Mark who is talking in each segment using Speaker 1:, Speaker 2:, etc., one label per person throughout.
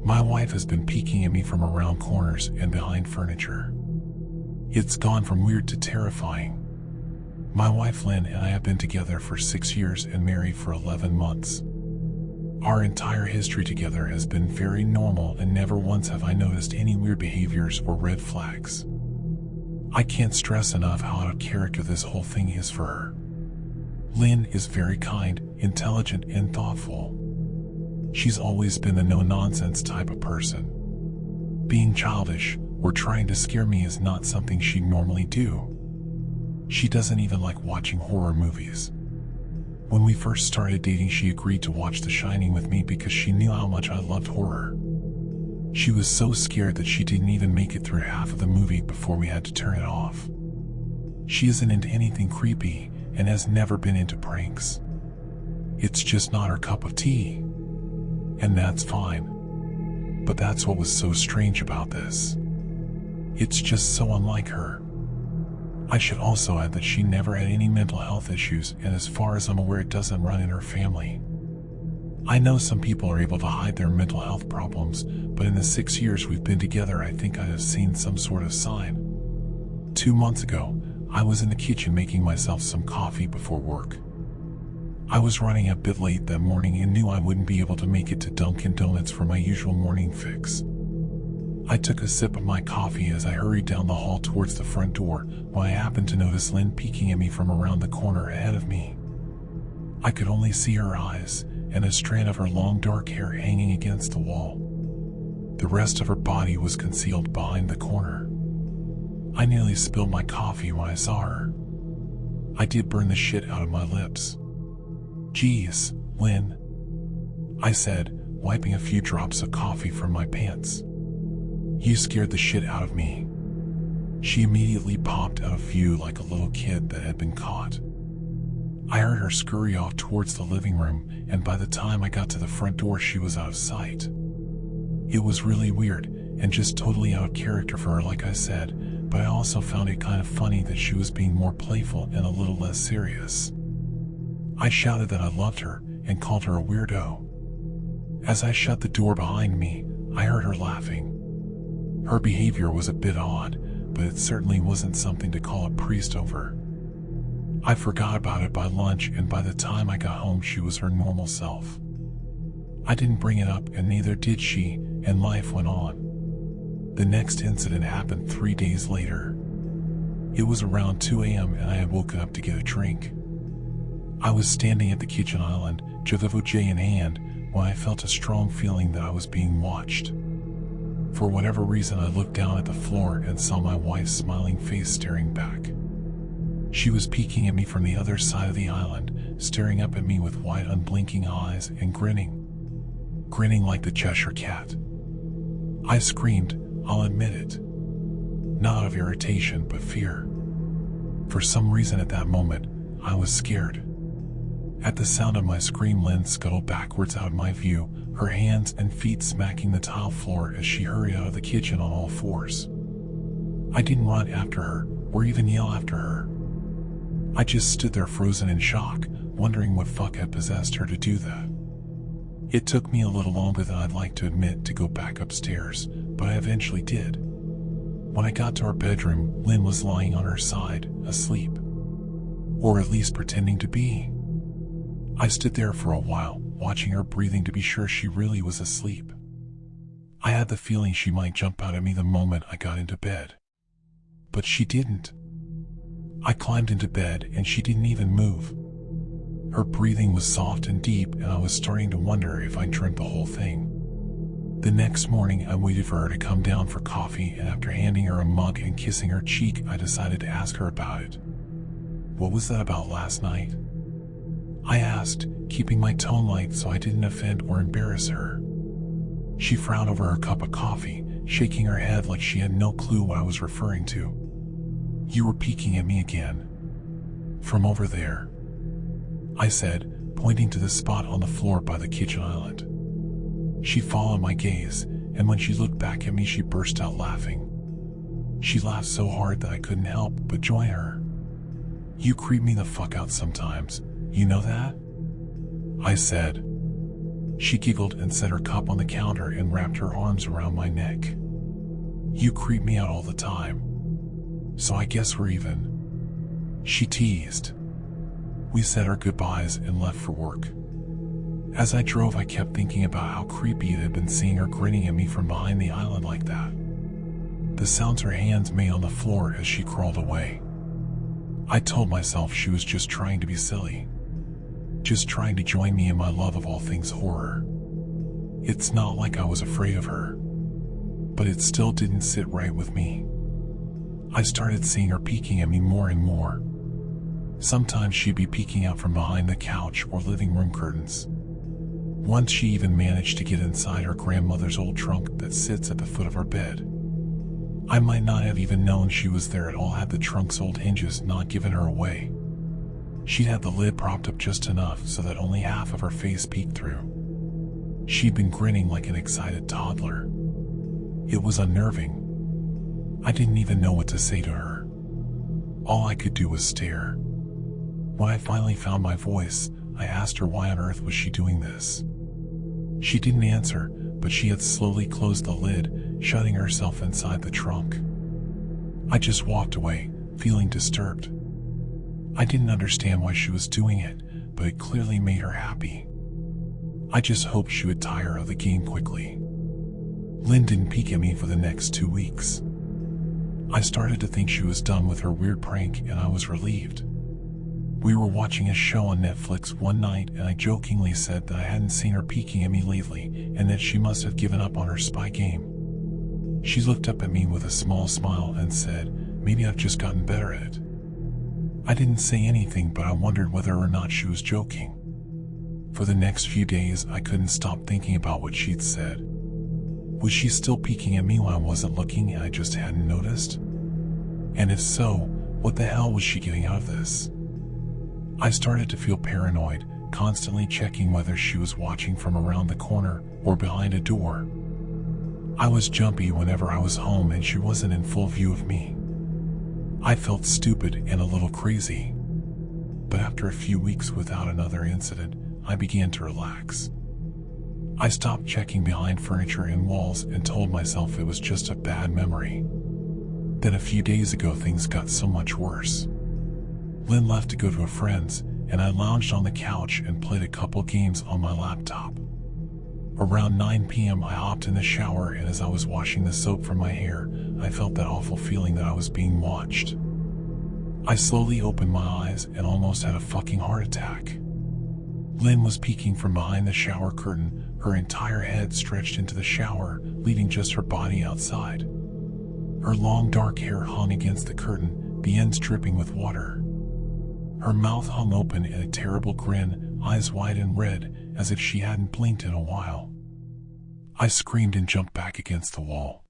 Speaker 1: My wife has been peeking at me from around corners and behind furniture. It's gone from weird to terrifying. My wife Lynn and I have been together for 6 years and married for 11 months. Our entire history together has been very normal, and never once have I noticed any weird behaviors or red flags. I can't stress enough how out of character this whole thing is for her. Lynn is very kind, intelligent, and thoughtful. She's always been the no-nonsense type of person. Being childish or trying to scare me is not something she'd normally do. She doesn't even like watching horror movies. When we first started dating, she agreed to watch The Shining with me because she knew how much I loved horror. She was so scared that she didn't even make it through half of the movie before we had to turn it off. She isn't into anything creepy and has never been into pranks. It's just not her cup of tea. And that's fine. But that's what was so strange about this. It's just so unlike her. I should also add that she never had any mental health issues, and as far as I'm aware, it doesn't run in her family. I know some people are able to hide their mental health problems, but in the 6 years we've been together, I think I have seen some sort of sign. 2 months ago, I was in the kitchen making myself some coffee before work. I was running a bit late that morning and knew I wouldn't be able to make it to Dunkin' Donuts for my usual morning fix. I took a sip of my coffee as I hurried down the hall towards the front door when I happened to notice Lynn peeking at me from around the corner ahead of me. I could only see her eyes and a strand of her long dark hair hanging against the wall. The rest of her body was concealed behind the corner. I nearly spilled my coffee when I saw her. I did burn the shit out of my lips. "Geez, Lynn," I said, wiping a few drops of coffee from my pants. "You scared the shit out of me." She immediately popped out of view like a little kid that had been caught. I heard her scurry off towards the living room, and by the time I got to the front door, she was out of sight. It was really weird and just totally out of character for her, like I said, but I also found it kind of funny that she was being more playful and a little less serious. I shouted that I loved her and called her a weirdo. As I shut the door behind me, I heard her laughing. Her behavior was a bit odd, but it certainly wasn't something to call a priest over. I forgot about it by lunch, and by the time I got home she was her normal self. I didn't bring it up, and neither did she, and life went on. The next incident happened 3 days later. It was around 2 a.m. and I had woken up to get a drink. I was standing at the kitchen island, J in hand, when I felt a strong feeling that I was being watched. For whatever reason, I looked down at the floor and saw my wife's smiling face staring back. She was peeking at me from the other side of the island, staring up at me with wide, unblinking eyes and grinning like the Cheshire Cat. I screamed, I'll admit it. Not out of irritation, but fear. For some reason at that moment, I was scared. At the sound of my scream, Lynn scuttled backwards out of my view, her hands and feet smacking the tile floor as she hurried out of the kitchen on all fours. I didn't run after her, or even yell after her. I just stood there frozen in shock, wondering what fuck had possessed her to do that. It took me a little longer than I'd like to admit to go back upstairs, but I eventually did. When I got to our bedroom, Lynn was lying on her side, asleep. Or at least pretending to be. I stood there for a while, watching her breathing to be sure she really was asleep. I had the feeling she might jump out at me the moment I got into bed. But she didn't. I climbed into bed and she didn't even move. Her breathing was soft and deep, and I was starting to wonder if I dreamt the whole thing. The next morning, I waited for her to come down for coffee, and after handing her a mug and kissing her cheek, I decided to ask her about it. "What was that about last night?" I asked, keeping my tone light so I didn't offend or embarrass her. She frowned over her cup of coffee, shaking her head like she had no clue what I was referring to. "You were peeking at me again. From over there," I said, pointing to the spot on the floor by the kitchen island. She followed my gaze, and when she looked back at me, she burst out laughing. She laughed so hard that I couldn't help but join her. "You creep me the fuck out sometimes, you know that?" I said. She giggled and set her cup on the counter and wrapped her arms around my neck. "You creep me out all the time, so I guess we're even," she teased. We said our goodbyes and left for work. As I drove, I kept thinking about how creepy it had been seeing her grinning at me from behind the island like that. The sounds her hands made on the floor as she crawled away. I told myself she was just trying to be silly. Just trying to join me in my love of all things horror. It's not like I was afraid of her, but it still didn't sit right with me. I started seeing her peeking at me more and more. Sometimes she'd be peeking out from behind the couch or living room curtains. Once she even managed to get inside her grandmother's old trunk that sits at the foot of our bed. I might not have even known she was there at all had the trunk's old hinges not given her away. She'd had the lid propped up just enough so that only half of her face peeked through. She'd been grinning like an excited toddler. It was unnerving. I didn't even know what to say to her. All I could do was stare. When I finally found my voice, I asked her why on earth was she doing this. She didn't answer, but she had slowly closed the lid, shutting herself inside the trunk. I just walked away, feeling disturbed. I didn't understand why she was doing it, but it clearly made her happy. I just hoped she would tire of the game quickly. Lynn didn't peek at me for the next 2 weeks. I started to think she was done with her weird prank, and I was relieved. We were watching a show on Netflix one night, and I jokingly said that I hadn't seen her peeking at me lately and that she must have given up on her spy game. She looked up at me with a small smile and said, "Maybe I've just gotten better at it." I didn't say anything, but I wondered whether or not she was joking. For the next few days, I couldn't stop thinking about what she'd said. Was she still peeking at me when I wasn't looking and I just hadn't noticed? And if so, what the hell was she getting out of this? I started to feel paranoid, constantly checking whether she was watching from around the corner or behind a door. I was jumpy whenever I was home and she wasn't in full view of me. I felt stupid and a little crazy. But after a few weeks without another incident, I began to relax. I stopped checking behind furniture and walls and told myself it was just a bad memory. Then a few days ago, things got so much worse. Lynn left to go to a friend's, and I lounged on the couch and played a couple games on my laptop. Around 9 p.m. I hopped in the shower, and as I was washing the soap from my hair, I felt that awful feeling that I was being watched. I slowly opened my eyes and almost had a fucking heart attack. Lynn was peeking from behind the shower curtain, her entire head stretched into the shower, leaving just her body outside. Her long dark hair hung against the curtain, the ends dripping with water. Her mouth hung open in a terrible grin, eyes wide and red, as if she hadn't blinked in a while. I screamed and jumped back against the wall.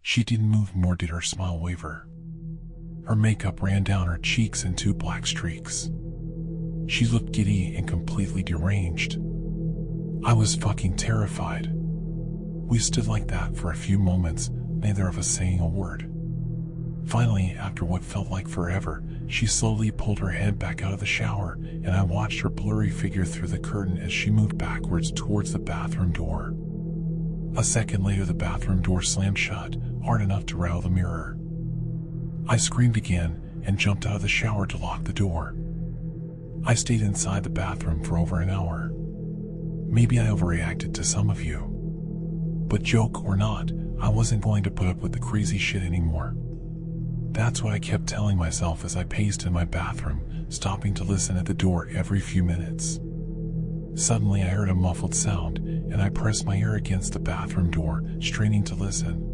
Speaker 1: She didn't move, nor did her smile waver. Her makeup ran down her cheeks in 2 black streaks. She looked giddy and completely deranged. I was fucking terrified. We stood like that for a few moments, neither of us saying a word. Finally, after what felt like forever, she slowly pulled her head back out of the shower, and I watched her blurry figure through the curtain as she moved backwards towards the bathroom door. A second later, the bathroom door slammed shut, hard enough to rattle the mirror. I screamed again and jumped out of the shower to lock the door. I stayed inside the bathroom for over an hour. Maybe I overreacted to some of you. But joke or not, I wasn't going to put up with the crazy shit anymore. That's what I kept telling myself as I paced in my bathroom, stopping to listen at the door every few minutes. Suddenly I heard a muffled sound, and I pressed my ear against the bathroom door, straining to listen.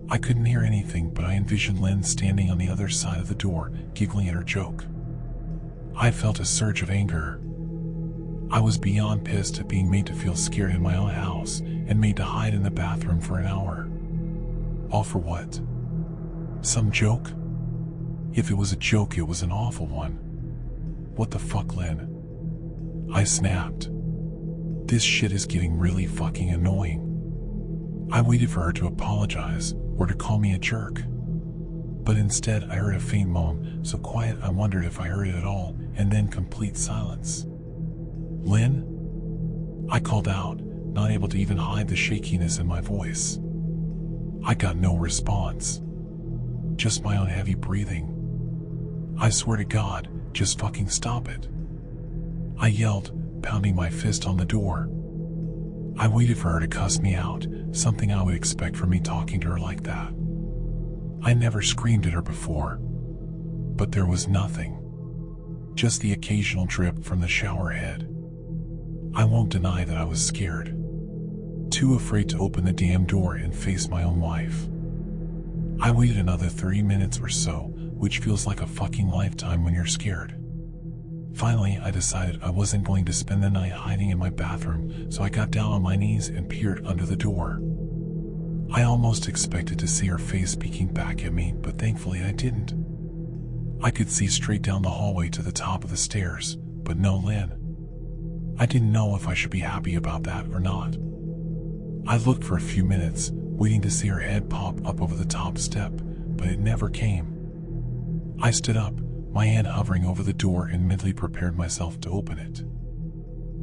Speaker 1: I couldn't hear anything, but I envisioned Lynn standing on the other side of the door, giggling at her joke. I felt a surge of anger. I was beyond pissed at being made to feel scared in my own house, and made to hide in the bathroom for an hour. All for what? Some joke? If it was a joke, it was an awful one. What the fuck, Lynn? I snapped. This shit is getting really fucking annoying. I waited for her to apologize, or to call me a jerk. But instead I heard a faint moan, so quiet I wondered if I heard it at all, and then complete silence. Lynn? I called out, not able to even hide the shakiness in my voice. I got no response. Just my own heavy breathing. I swear to God, just fucking stop it. I yelled, pounding my fist on the door. I waited for her to cuss me out, something I would expect from me talking to her like that. I never screamed at her before. But there was nothing. Just the occasional drip from the shower head. I won't deny that I was scared. Too afraid to open the damn door and face my own wife. I waited another 30 minutes or so, which feels like a fucking lifetime when you're scared. Finally, I decided I wasn't going to spend the night hiding in my bathroom, so I got down on my knees and peered under the door. I almost expected to see her face peeking back at me, but thankfully I didn't. I could see straight down the hallway to the top of the stairs, but no Lynn. I didn't know if I should be happy about that or not. I looked for a few minutes, waiting to see her head pop up over the top step, but it never came. I stood up, my hand hovering over the door, and mentally prepared myself to open it.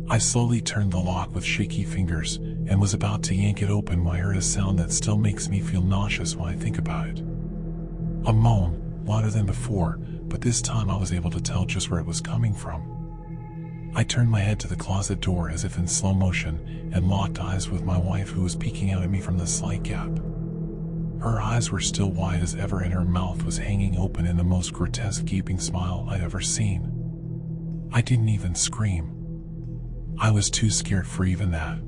Speaker 1: I slowly turned the lock with shaky fingers and was about to yank it open when I heard a sound that still makes me feel nauseous when I think about it. A moan, louder than before, but this time I was able to tell just where it was coming from. I turned my head to the closet door as if in slow motion and locked eyes with my wife, who was peeking out at me from the slight gap. Her eyes were still wide as ever and her mouth was hanging open in the most grotesque gaping smile I'd ever seen. I didn't even scream. I was too scared for even that.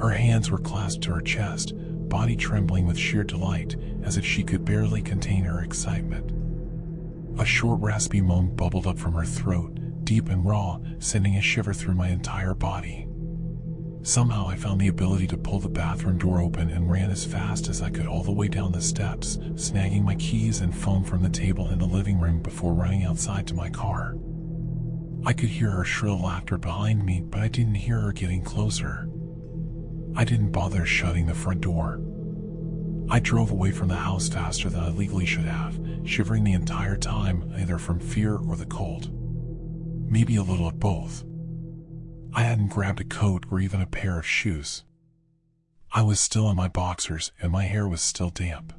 Speaker 1: Her hands were clasped to her chest, body trembling with sheer delight, as if she could barely contain her excitement. A short raspy moan bubbled up from her throat, deep and raw, sending a shiver through my entire body. Somehow I found the ability to pull the bathroom door open and ran as fast as I could all the way down the steps, snagging my keys and phone from the table in the living room before running outside to my car. I could hear her shrill laughter behind me, but I didn't hear her getting closer. I didn't bother shutting the front door. I drove away from the house faster than I legally should have, shivering the entire time, either from fear or the cold. Maybe a little of both. I hadn't grabbed a coat or even a pair of shoes. I was still in my boxers and my hair was still damp.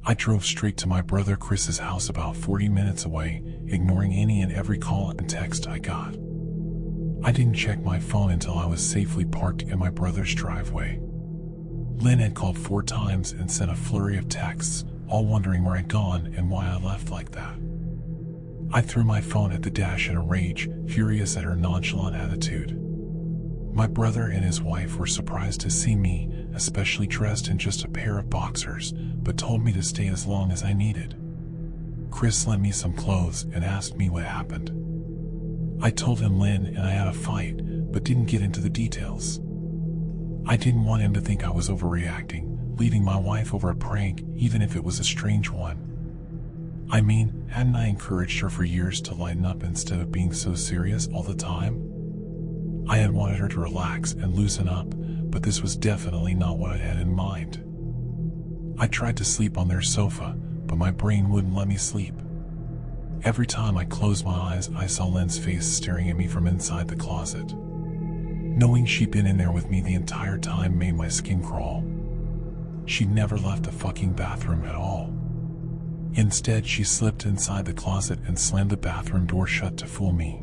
Speaker 1: I drove straight to my brother Chris's house about 40 minutes away, ignoring any and every call and text I got. I didn't check my phone until I was safely parked in my brother's driveway. Lynn had called 4 times and sent a flurry of texts, all wondering where I'd gone and why I left like that. I threw my phone at the dash in a rage, furious at her nonchalant attitude. My brother and his wife were surprised to see me, especially dressed in just a pair of boxers, but told me to stay as long as I needed. Chris lent me some clothes and asked me what happened. I told him Lynn and I had a fight, but didn't get into the details. I didn't want him to think I was overreacting, leaving my wife over a prank, even if it was a strange one. I mean, hadn't I encouraged her for years to lighten up instead of being so serious all the time? I had wanted her to relax and loosen up, but this was definitely not what I had in mind. I tried to sleep on their sofa, but my brain wouldn't let me sleep. Every time I closed my eyes, I saw Lynn's face staring at me from inside the closet. Knowing she'd been in there with me the entire time made my skin crawl. She'd never left the fucking bathroom at all. Instead, she slipped inside the closet and slammed the bathroom door shut to fool me.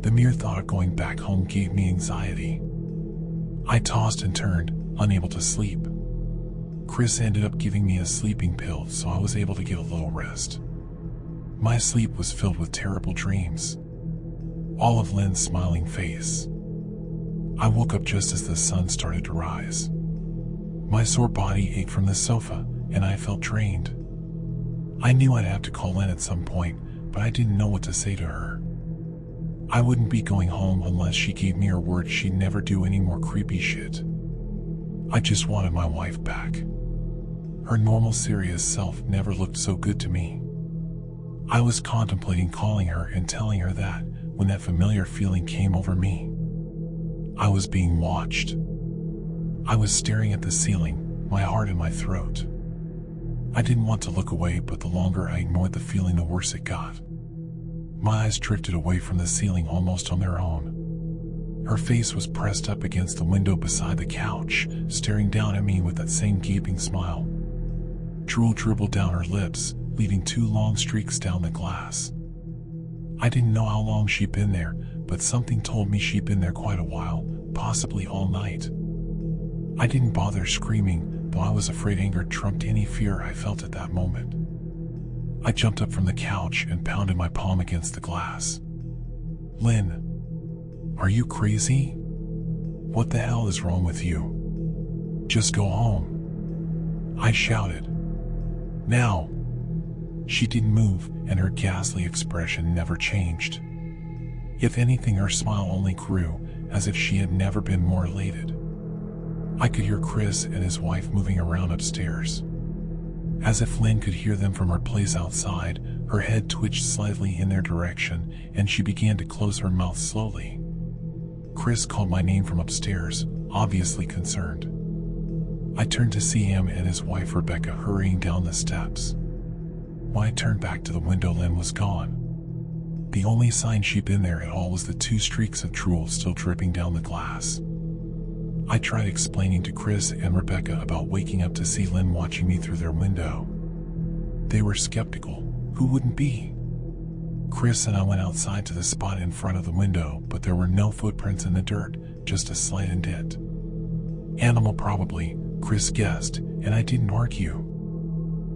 Speaker 1: The mere thought of going back home gave me anxiety. I tossed and turned, unable to sleep. Chris ended up giving me a sleeping pill, so I was able to get a little rest. My sleep was filled with terrible dreams. All of Lynn's smiling face. I woke up just as the sun started to rise. My sore body ached from the sofa, and I felt drained. I knew I'd have to call Lynn at some point, but I didn't know what to say to her. I wouldn't be going home unless she gave me her word she'd never do any more creepy shit. I just wanted my wife back. Her normal serious self never looked so good to me. I was contemplating calling her and telling her that, when that familiar feeling came over me. I was being watched. I was staring at the ceiling, my heart in my throat. I didn't want to look away, but the longer I ignored the feeling, the worse it got. My eyes drifted away from the ceiling almost on their own. Her face was pressed up against the window beside the couch, staring down at me with that same gaping smile. Drool dribbled down her lips, leaving 2 long streaks down the glass. I didn't know how long she'd been there, but something told me she'd been there quite a while, possibly all night. I didn't bother screaming, though I was afraid anger trumped any fear I felt at that moment. I jumped up from the couch and pounded my palm against the glass. "Lynn, are you crazy? What the hell is wrong with you? Just go home," I shouted. "Now." She didn't move, and her ghastly expression never changed. If anything, her smile only grew, as if she had never been more elated. I could hear Chris and his wife moving around upstairs. As if Lynn could hear them from her place outside, her head twitched slightly in their direction, and she began to close her mouth slowly. Chris called my name from upstairs, obviously concerned. I turned to see him and his wife Rebecca hurrying down the steps. When I turned back to the window, Lynn was gone. The only sign she'd been there at all was the 2 streaks of drool still dripping down the glass. I tried explaining to Chris and Rebecca about waking up to see Lynn watching me through their window. They were skeptical. Who wouldn't be? Chris and I went outside to the spot in front of the window, but there were no footprints in the dirt, just a slight indent. Animal probably, Chris guessed, and I didn't argue.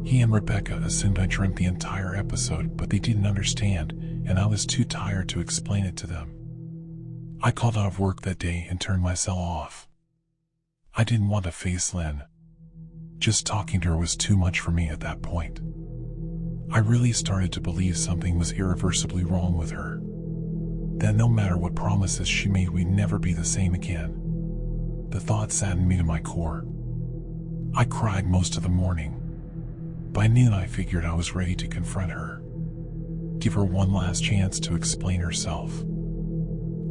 Speaker 1: He and Rebecca assumed I dreamt the entire episode, but they didn't understand, and I was too tired to explain it to them. I called out of work that day and turned my cell off. I didn't want to face Lynn. Just talking to her was too much for me at that point. I really started to believe something was irreversibly wrong with her. That no matter what promises she made, we'd never be the same again. The thought saddened me to my core. I cried most of the morning. By noon, I figured I was ready to confront her. Give her one last chance to explain herself.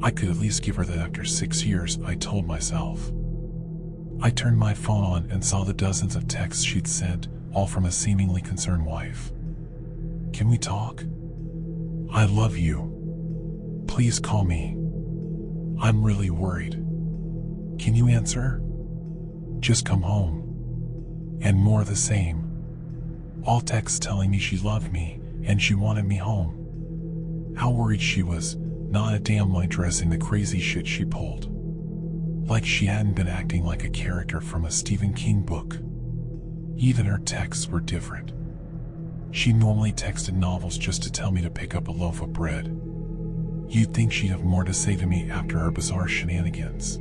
Speaker 1: I could at least give her that after 6 years, I told myself. I turned my phone on and saw the dozens of texts she'd sent, all from a seemingly concerned wife. "Can we talk? I love you. Please call me. I'm really worried. Can you answer? Just come home." And more of the same. All texts telling me she loved me and she wanted me home. How worried she was, not a damn light dressing the crazy shit she pulled. Like she hadn't been acting like a character from a Stephen King book. Even her texts were different. She normally texted novels just to tell me to pick up a loaf of bread. You'd think she'd have more to say to me after her bizarre shenanigans.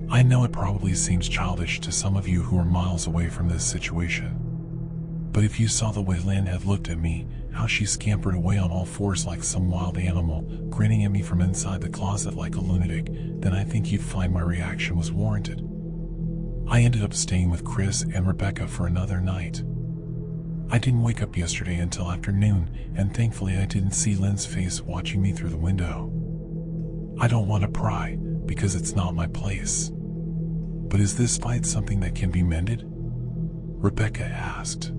Speaker 1: I know it probably seems childish to some of you who are miles away from this situation. But if you saw the way Lynn had looked at me, how she scampered away on all fours like some wild animal, grinning at me from inside the closet like a lunatic, then I think you'd find my reaction was warranted. I ended up staying with Chris and Rebecca for another night. I didn't wake up yesterday until afternoon, and thankfully I didn't see Lynn's face watching me through the window. I don't want to pry, because it's not my place. But is this fight something that can be mended? Rebecca asked.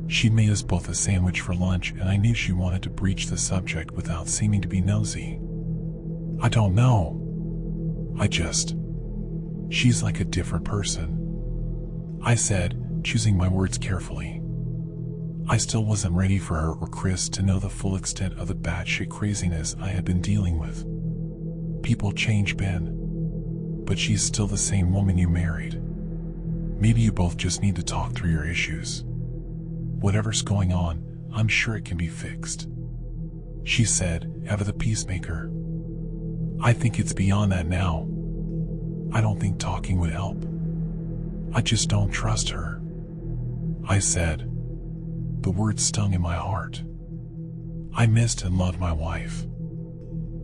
Speaker 1: She made us both a sandwich for lunch, and I knew she wanted to breach the subject without seeming to be nosy. I don't know. She's like a different person, I said, choosing my words carefully. I still wasn't ready for her or Chris to know the full extent of the batshit craziness I had been dealing with. People change, Ben. But she's still the same woman you married. Maybe you both just need to talk through your issues. Whatever's going on, I'm sure it can be fixed. She said, ever the peacemaker. I think it's beyond that now. I don't think talking would help. I just don't trust her, I said. The words stung in my heart. I missed and loved my wife.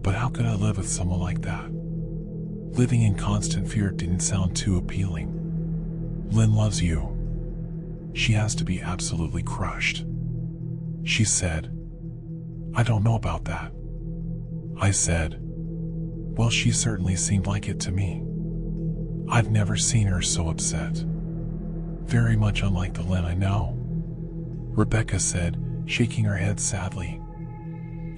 Speaker 1: But how could I live with someone like that? Living in constant fear didn't sound too appealing. Lynn loves you. She has to be absolutely crushed, she said. I don't know about that, I said. Well, she certainly seemed like it to me. I've never seen her so upset. Very much unlike the Lynn I know, Rebecca said, shaking her head sadly.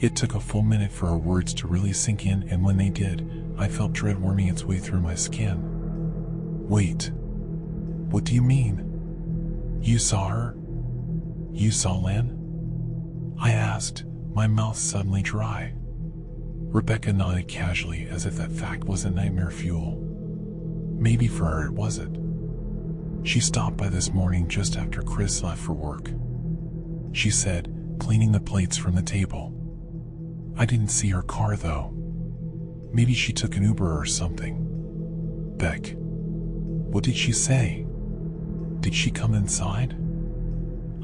Speaker 1: It took a full minute for her words to really sink in, and when they did, I felt dread worming its way through my skin. Wait. What do you mean? You saw her? You saw Lynn? I asked, my mouth suddenly dry. Rebecca nodded casually as if that fact wasn't nightmare fuel. Maybe for her it wasn't. She stopped by this morning just after Chris left for work. She said, cleaning the plates from the table. I didn't see her car though. Maybe she took an Uber or something. Beck. What did she say? Did she come inside?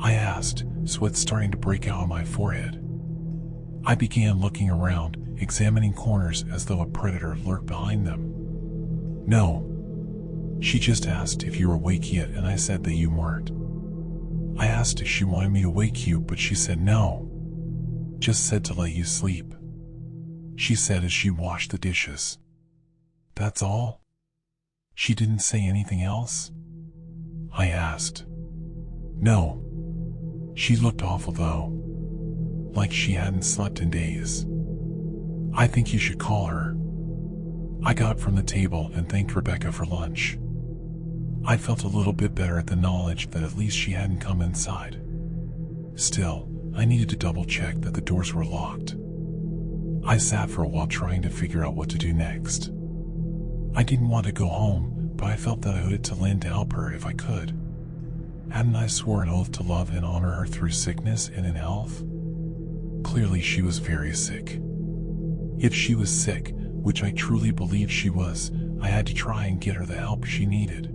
Speaker 1: I asked, sweat starting to break out on my forehead. I began looking around, examining corners as though a predator lurked behind them. No. She just asked if you were awake yet, and I said that you weren't. I asked if she wanted me to wake you, but she said no. Just said to let you sleep. She said as she washed the dishes. That's all? She didn't say anything else? I asked. No. She looked awful though. Like she hadn't slept in days. I think you should call her. I got up from the table and thanked Rebecca for lunch. I felt a little bit better at the knowledge that at least she hadn't come inside. Still, I needed to double check that the doors were locked. I sat for a while trying to figure out what to do next. I didn't want to go home, but I felt that I owed it to Lynn to help her if I could. Hadn't I swore an oath to love and honor her through sickness and in health? Clearly she was very sick. If she was sick, which I truly believed she was, I had to try and get her the help she needed.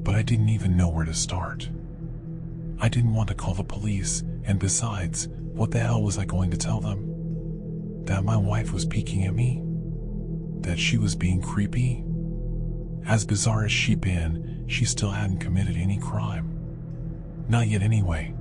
Speaker 1: But I didn't even know where to start. I didn't want to call the police, and besides, what the hell was I going to tell them? That my wife was peeking at me? That she was being creepy? As bizarre as she'd been, she still hadn't committed any crime. Not yet anyway.